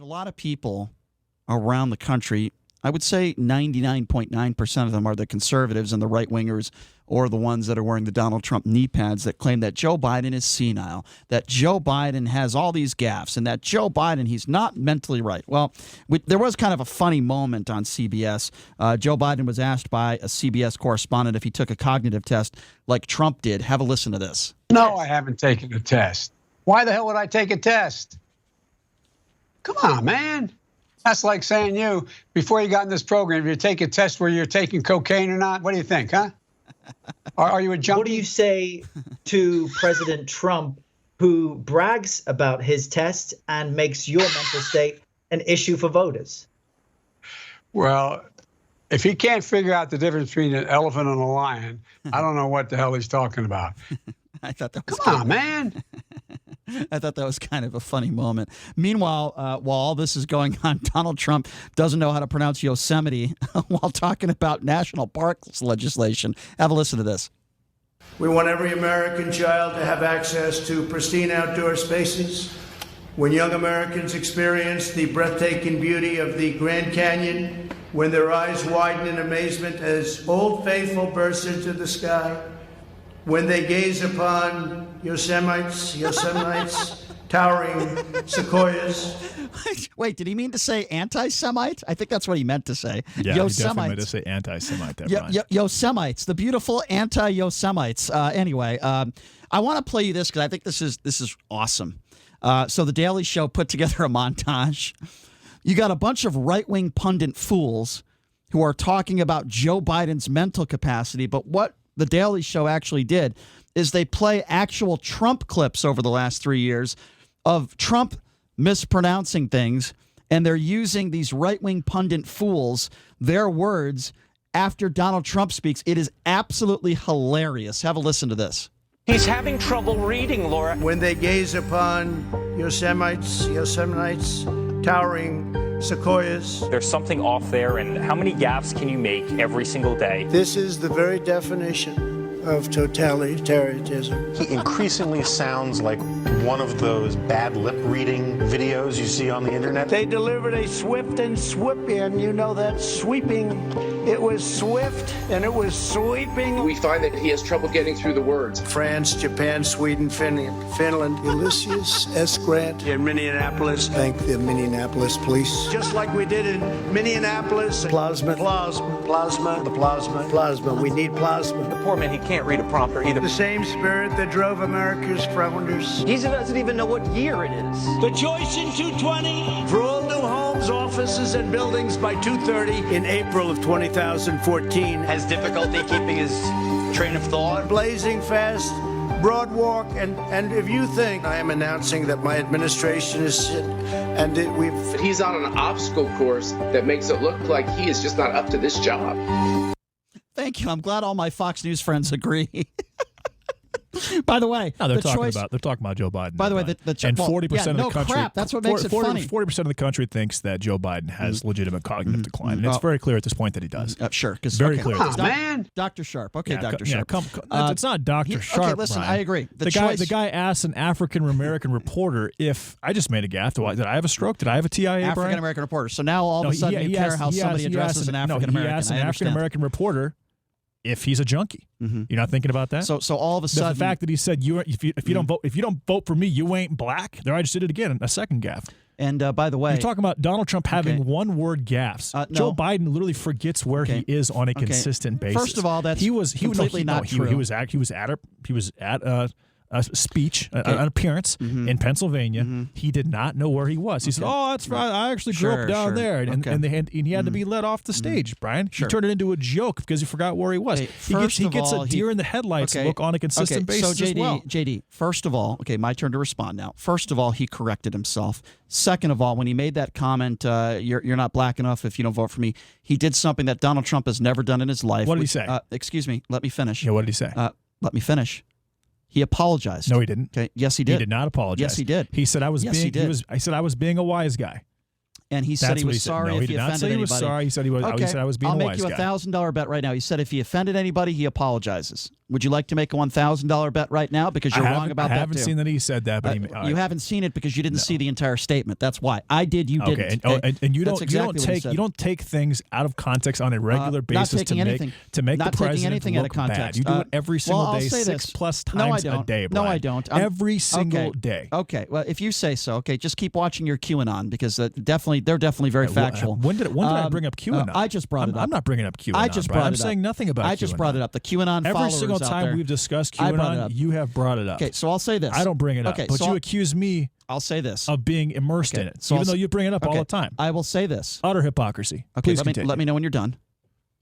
a lot of people around the country, I would say 99.9% of them are the conservatives and the right-wingers or the ones that are wearing the Donald Trump knee pads that claim that Joe Biden is senile, that Joe Biden has all these gaffes, and that Joe Biden, he's not mentally right. Well, there was kind of a funny moment on CBS. Joe Biden was asked by a CBS correspondent if he took a cognitive test like Trump did. Have a listen to this. No, I haven't taken a test. Why the hell would I take a test? Come on, man. That's like saying before you got in this program, if you take a test where you're taking cocaine or not, what do you think, huh? Are you a junkie? What do you say to President Trump, who brags about his test and makes your mental state an issue for voters? Well, if he can't figure out the difference between an elephant and a lion, I don't know what the hell he's talking about. I thought that was Come on, man. I thought that was kind of a funny moment. Meanwhile, while all this is going on, Donald Trump doesn't know how to pronounce Yosemite while talking about national parks legislation. Have a listen to this. We want every American child to have access to pristine outdoor spaces. When young Americans experience the breathtaking beauty of the Grand Canyon, when their eyes widen in amazement as Old Faithful bursts into the sky, when they gaze upon Yosemites, towering sequoias. Wait, did he mean to say anti-Semite? I think that's what he meant to say. Yeah, he definitely meant to say anti-Semite there, Brian. Yosemites, the beautiful anti-Yosemites. Anyway, I want to play you this because I think this is awesome. So the Daily Show put together a montage. You got a bunch of right-wing pundit fools who are talking about Joe Biden's mental capacity, but what the Daily Show actually did is they play actual Trump clips over the last 3 years of Trump mispronouncing things, and they're using these right-wing pundit fools, their words, after Donald Trump speaks. It is absolutely hilarious. Have a listen to this. He's having trouble reading, Laura. When they gaze upon Yosemites, towering sequoias. There's something off there, and how many gaffes can you make every single day? This is the very definition of totalitarianism. He increasingly sounds like one of those bad lip reading videos you see on the internet. They delivered a swift and sweeping, and you know that sweeping. It was swift and it was sweeping. We find that he has trouble getting through the words. France, Japan, Sweden, Finland. Ulysses S. Grant in Minneapolis. Thank the Minneapolis police. Just like we did in Minneapolis. Plasma. We need plasma. The poor man, he can't read a prompter either. The same spirit that drove America's founders. He doesn't even know what year it is. The choice in 220 for all new homes, offices, and buildings by 2:30 in April of 2014. Has difficulty keeping his train of thought. Blazing fast, broad walk, and if you think I am announcing that my administration is He's on an obstacle course that makes it look like he is just not up to this job. Thank you. I'm glad all my Fox News friends agree. By the way, no, they're talking about Joe Biden. By the way, and 40% of the country. Crap, that's what makes it funny. 40% of the country thinks that Joe Biden has legitimate cognitive decline, and it's very clear at this point that he does. Sure, very clear. Come on, man. Dr. Sharp. Okay, Yeah, Dr. Sharp. It's not Dr. Sharp. Okay, listen, Brian. I agree. The guy asked an African American reporter if I just made a gaffe. Did I have a stroke? Did I have a TIA? African American reporter. So now all of a sudden you care how somebody addresses an African American. He asked an African American reporter if he's a junkie. Mm-hmm. You're not thinking about that? So all of a sudden, the fact that he said if you don't vote for me, you ain't black. There, I just did it again, a second gaffe. And by the way, you're talking about Donald Trump having one-word gaffes. No. Joe Biden literally forgets where he is on a consistent basis. First of all, that's completely not true. He was at a speech, an appearance in Pennsylvania. He did not know where he was. He said, "Oh, that's right. I actually grew up down there," and he had to be let off the stage. Brian, he turned it into a joke because he forgot where he was. He gets a deer in the headlights look on a consistent basis. So as well. JD, first of all, my turn to respond now. First of all, he corrected himself. Second of all, when he made that comment, "You're not black enough if you don't vote for me," he did something that Donald Trump has never done in his life. What did he say? Excuse me. Let me finish. Yeah, what did he say? Let me finish. He apologized. No, he didn't. Okay. Yes, he did. He did not apologize. Yes, he did. He said I was I was being a wise guy. And he said he was sorry if he offended anybody. He was sorry. He said he was. He said I was being a wise guy. I'll make you $1,000 bet right now. He said if he offended anybody, he apologizes. Would you like to make a $1,000 bet right now? Because you're wrong about that, I haven't seen that he said that, but you haven't seen it because you didn't see the entire statement. That's why. I did, you didn't. And you don't take things out of context on a regular basis to make the president look bad. You do it every single day, 6+ times a day, Brian. No, I don't. Every single day. Okay. Well, if you say so, okay, just keep watching your QAnon because they're definitely very factual. When did I bring up QAnon? I just brought it up. I'm not bringing up QAnon. I just brought it up. I'm saying nothing about QAnon. I just brought it up. The QAnon every followers single out time there, we've discussed QAnon, you have brought it up. Okay, so I'll say this. I don't bring it up, but you accuse me. I'll say this of being immersed in it, even though you bring it up all the time. I will say this. Utter hypocrisy. Okay, let me know when you're done,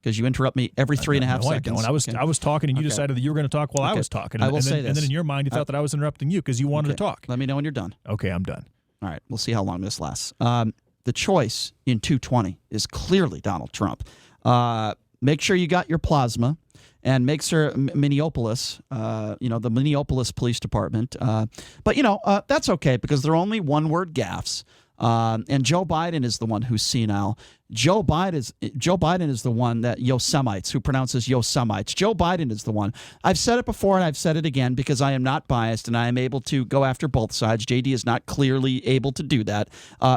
because you interrupt me every 3.5 seconds. I was talking, and you decided that you were going to talk while I was talking. I will say this. And then in your mind, you thought that I was interrupting you because you wanted to talk. Let me know when you're done. Okay, I'm done. All right, we'll see how long this lasts. The choice in 220 is clearly Donald Trump. Make sure you got your plasma. And make sure Minneapolis, the Minneapolis Police Department. But that's okay because they're only one-word gaffes. And Joe Biden is the one who's senile. Joe Biden is the one that Yosemites, who pronounces Yosemites. Joe Biden is the one. I've said it before and I've said it again because I am not biased and I am able to go after both sides. JD is not clearly able to do that.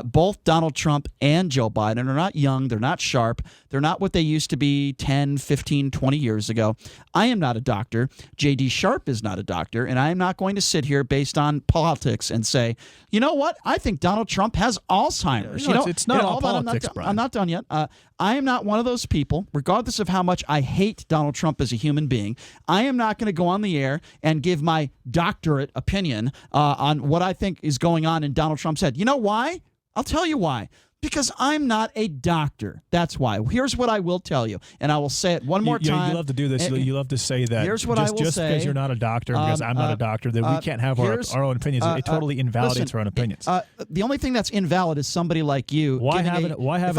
Both Donald Trump and Joe Biden are not young. They're not sharp. They're not what they used to be 10, 15, 20 years ago. I am not a doctor. JD Sharp is not a doctor. And I am not going to sit here based on politics and say, you know what? I think Donald Trump has Alzheimer's. It's not all politics, Brian. I'm not done yet. I am not one of those people, regardless of how much I hate Donald Trump as a human being. I am not going to go on the air and give my doctorate opinion on what I think is going on in Donald Trump's head. You know why? I'll tell you why. Because I'm not a doctor. That's why. Here's what I will tell you, and I will say it one more time. You love to do this. You love to say that. Here's what I will just say. Because you're not a doctor, because I'm not a doctor, that we can't have our own opinions. It totally invalidates our own opinions. The only thing that's invalid is somebody like you. Why have an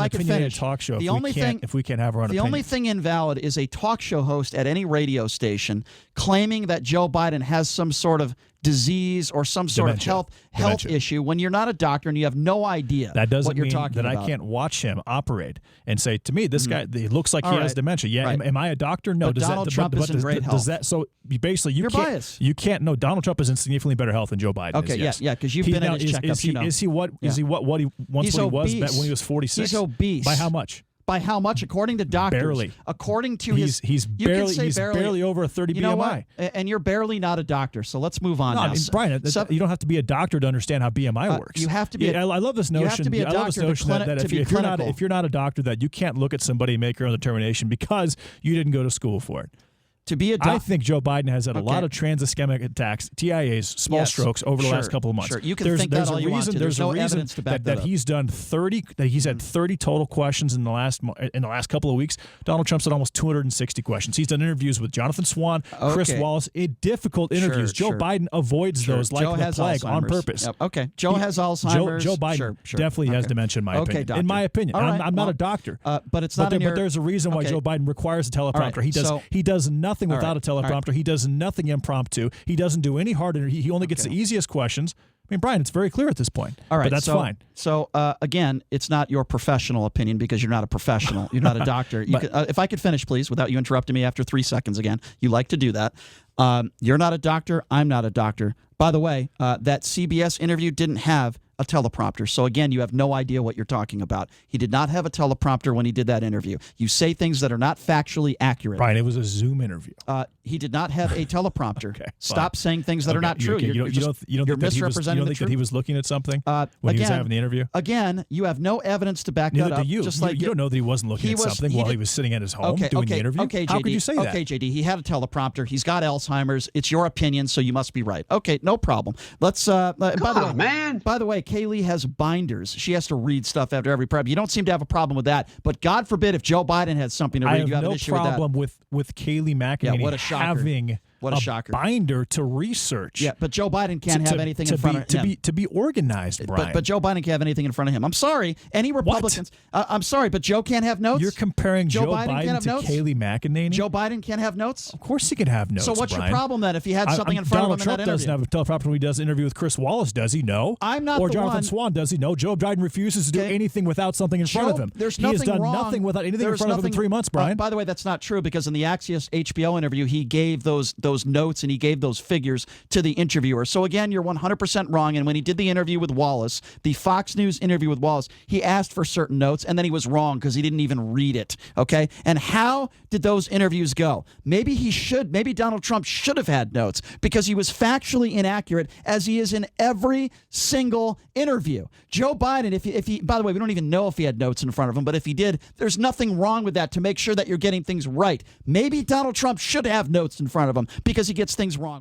opinionated talk show if we can't have our own opinions? The only thing invalid is a talk show host at any radio station claiming that Joe Biden has some sort of disease or some sort of health issue when you're not a doctor and you have no idea that doesn't what you're mean talking that about. I can't watch him operate and say, to me, this guy, he looks like he has dementia. Yeah, am I a doctor? No. But Donald Trump is in great health. Does that, so basically you're biased. You can't know. Donald Trump is in significantly better health than Joe Biden is. Okay, yeah, because you've been in his checkups. Is he what he was when he was 46? He's obese. By how much? By how much? According to doctors. Barely. According to he's barely over a 30 BMI. You know what? And you're barely not a doctor. So let's move on now. I mean, Brian, you don't have to be a doctor to understand how BMI works. You have to be. I love this notion. You have to be a doctor that if you're not a doctor, that you can't look at somebody and make your own determination because you didn't go to school for it. To be a I think Joe Biden has had a lot of trans-ischemic attacks, TIAs, small strokes over the last couple of months. Sure. You can think that all you want to. There's no evidence to back that up. He's done 30. That he's had 30 total questions in the last couple of weeks. Donald Trump's had almost 260 questions. He's done interviews with Jonathan Swan, Chris Wallace, difficult interviews. Joe Biden avoids those like the plague on purpose. Yep. Okay. Joe has Alzheimer's. Joe Biden definitely has dementia, in my opinion. In my opinion, I'm not a doctor. But it's not. But there's a reason why Joe Biden requires a teleprompter. He does nothing without a teleprompter. He does nothing impromptu. He doesn't do any hard. He only gets the easiest questions. I mean, Brian, it's very clear at this point. All right, but that's fine. So again, it's not your professional opinion because you're not a professional. You're not a doctor. If I could finish, please, without you interrupting me after 3 seconds again. You like to do that. You're not a doctor. I'm not a doctor. By the way, that CBS interview didn't have a teleprompter. So again, you have no idea what you're talking about. He did not have a teleprompter when he did that interview. You say things that are not factually accurate. Brian, it was a Zoom interview. He did not have a teleprompter. Stop saying things that are not true. You don't think that he was looking at something when he was having the interview? Again, you have no evidence to back that up. You don't know that he wasn't looking at something while he was sitting at his home doing the interview? Okay, JD, how could you say that? Okay, JD, he had a teleprompter. He's got Alzheimer's. It's your opinion, so you must be right. Okay, no problem. Let's. By the way, Kaylee has binders. She has to read stuff after every prep. You don't seem to have a problem with that, but God forbid if Joe Biden had something to read, you have an issue with that. I have no problem with Kaylee McEnany What a shocker. binder to research. Yeah, but Joe Biden can't have anything in front of him. To be organized, Brian. But Joe Biden can't have anything in front of him. I'm sorry. Any Republicans. I'm sorry, but Joe can't have notes? You're comparing Joe Biden to notes? Kayleigh McEnany? Joe Biden can't have notes? Of course he can have notes, So what's Brian. your problem then if he had something in front Donald of him Trump in that interview? doesn't have a teleprompter when he does an interview with Chris Wallace, does he? No. I'm not Or the Jonathan one. Swan, does he? No. Joe Biden refuses to do anything without something in front of him. There's he nothing has done wrong. nothing without anything in front of him in 3 months, Brian. By the way, that's not true because in the Axios HBO interview, he gave those notes and he gave those figures to the interviewer. So again, you're 100% wrong. And when he did the interview with Wallace, the Fox News interview with Wallace, he asked for certain notes and then he was wrong because he didn't even read it. Okay. And how did those interviews go? Maybe Donald Trump should have had notes because he was factually inaccurate as he is in every single interview. Joe Biden, if he, by the way, we don't even know if he had notes in front of him, but if he did, there's nothing wrong with that to make sure that you're getting things right. Maybe Donald Trump should have notes in front of him because he gets things wrong.